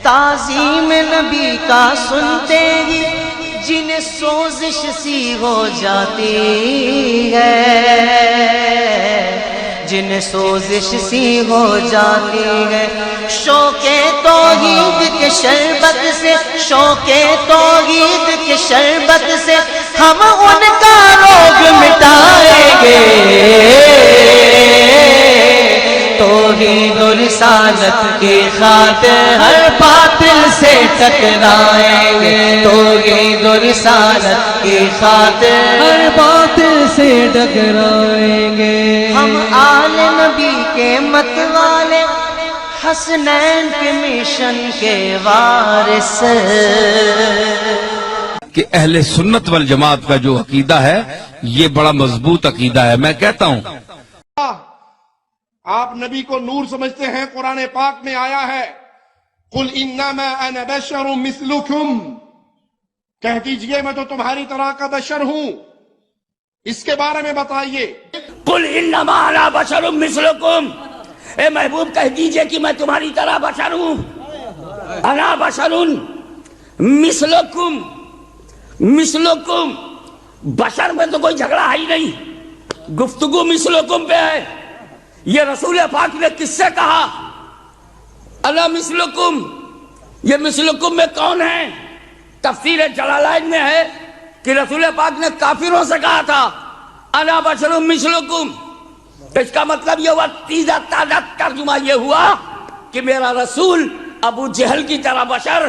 تعظیم نبی کا سنتے ہی جنہیں سوزش سی ہو جاتی ہے، جنہیں سوزش سی ہو جاتی ہے، شوق توحید کے شربت سے، شوق توحید کے شربت سے ہم ان کا روگ مٹائیں گے، توحید و رسالت کی خاطر ہر باطل سے ٹکرائیں گے، توحید و رسالت کی خاطر ہر باطل سے ٹکرائیں گے۔ ہم آل نبی کے مت والے، حسنین کے مشن کے وارث۔ کہ اہل سنت والجماعت کا جو عقیدہ ہے یہ بڑا مضبوط عقیدہ ہے۔ میں کہتا ہوں آپ نبی کو نور سمجھتے ہیں، قرآن پاک میں آیا ہے قُلْ إِنَّمَا أَنَا بَشَرٌ مِثْلُكُمْ، کہہ دیجئے میں تو تمہاری طرح کا بشر ہوں۔ اس کے بارے میں بتائیے۔ قُلْ إِنَّمَا أَنَا بَشَرٌ مِثْلُكُمْ، اے محبوب کہہ دیجئے کہ میں تمہاری طرح بشر ہوں۔ انا بشر مثلکم، مثلکم، بشر میں تو کوئی جھگڑا ہے ہی نہیں، گفتگو مثلکم پہ ہے۔ یہ رسول پاک نے کس سے کہا انا مثلکم؟ یہ مثلکم میں کون ہے؟ تفسیر جلالین میں ہے کہ رسول پاک نے کافروں سے کہا تھا انا بشر مثلکم۔ اس کا مطلب یہ ہوا، تیزہ تعداد ترجمہ یہ ہوا کہ میرا رسول ابو جہل کی طرح بشر،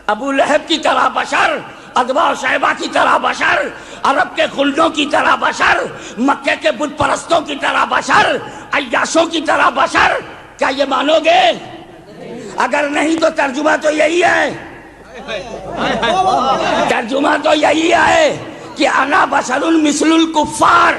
ابو لہب کی طرح بشر، ادبا و شیبہ کی طرح بشر، عرب کے خلدوں کی طرح بشر، مکے کے بت پرستوں کی طرح بشر، عیاشوں کی طرح بشر۔ کیا یہ مانو گے؟ اگر نہیں تو ترجمہ تو یہی ہے، ترجمہ تو یہی ہے کہ انا بشر مثل الکفار۔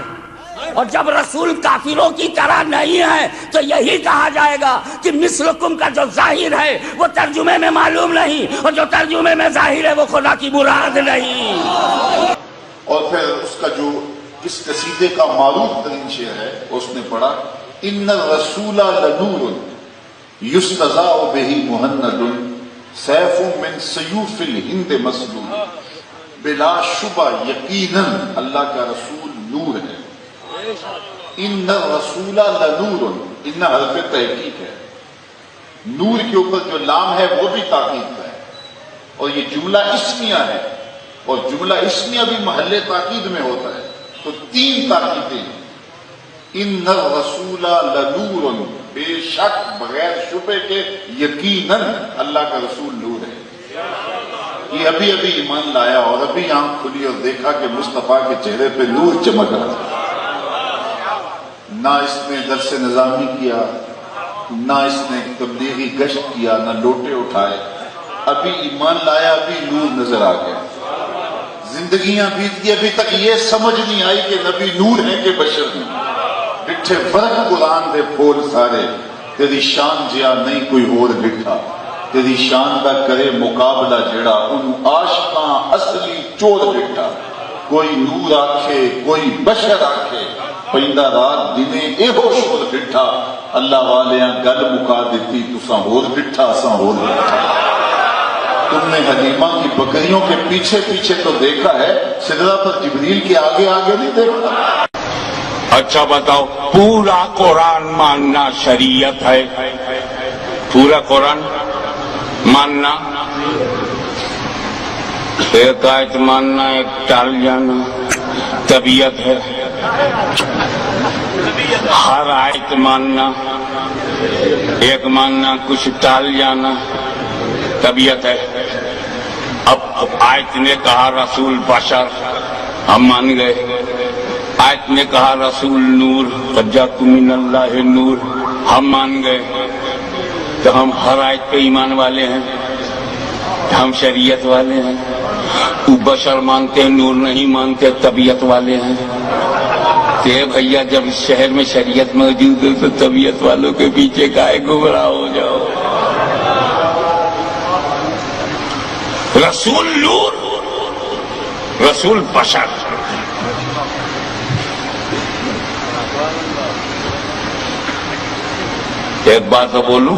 اور جب رسول کافروں کی طرح نہیں ہے تو یہی کہا جائے گا کہ مثلکم کا جو ظاہر ہے وہ ترجمے میں معلوم نہیں، اور جو ترجمے میں ظاہر ہے وہ خدا کی مراد نہیں۔ اور پھر اس کا جو اس قصیدے کا معروف ترین شعر ہے اس نے پڑھا ان الرسول لنور یستضاء به مہند سیف من سیوف الہند مسلول۔ بلا شبہ یقیناً اللہ کا رسول نور ہے۔ ان الرسول لنور، ان حرف تحقیق ہے، نور کے اوپر جو لام ہے وہ بھی تاکید ہے، اور یہ جملہ اسمیہ ہے، اور جملہ اسمیہ بھی محل تاکید میں ہوتا ہے، تو تین تاکیدیں۔ ان الرسول لنور، بے شک بغیر شبہ کے یقیناً اللہ کا رسول نور ہے۔ یہ ابھی ابھی ایمان لایا اور ابھی آنکھ کھلی اور دیکھا کہ مصطفیٰ کے چہرے پہ نور چمک رہا۔ نہ اس نے درس نظامی کیا، نہ اس نے تبلیغی گشت کیا، نہ لوٹے اٹھائے، ابھی ایمان لایا، ابھی نور نظر آ گیا۔ زندگیاں بیت گئی، ابھی تک یہ سمجھ نہیں آئی کہ نبی نور ہے کہ بشر ہیں۔ ڈٹھے فرق قرآن دے پھول سارے، تیری شان جیا نہیں کوئی اور ڈٹھا، تیری شان دا کرے مقابلہ جڑا ان عاشقاں اصلی چور ڈٹھا۔ کوئی نور آکھے کوئی بشر آکھے، پیندا رات دنے ایہو شور ڈٹھا، اللہ والیاں گل مکا دیتی تساں ہور ڈٹھا اساں ہور ڈٹھا۔ تم نے حلیمہ کی بکریوں کے پیچھے پیچھے تو دیکھا ہے، سدرہ پر جبریل کے آگے آگے نہیں دیکھا۔ اچھا بتاؤ، پورا قرآن ماننا شریعت ہے؟ پورا قرآن ماننا؟ ایک آیت ماننا ایک ٹال جانا طبیعت ہے؟ ہر آیت ماننا، ایک ماننا کچھ ٹال جانا طبیعت ہے؟ اب آیت نے کہا رسول بشر، ہم مان گئے۔ آیت نے کہا رسول نور، قد جاءکم من اللہ نور، ہم مان گئے۔ تو ہم ہر آیت پہ ایمان والے ہیں، ہم شریعت والے ہیں۔ بشر مانتے نور نہیں مانتے، طبیعت والے ہیں۔ کہ بھیا جب اس شہر میں شریعت موجود ہے تو طبیعت والوں کے پیچھے کائے گمراہ ہو جاؤ۔ رسول نور، رسول بشر۔ ایک بات تو بولوں،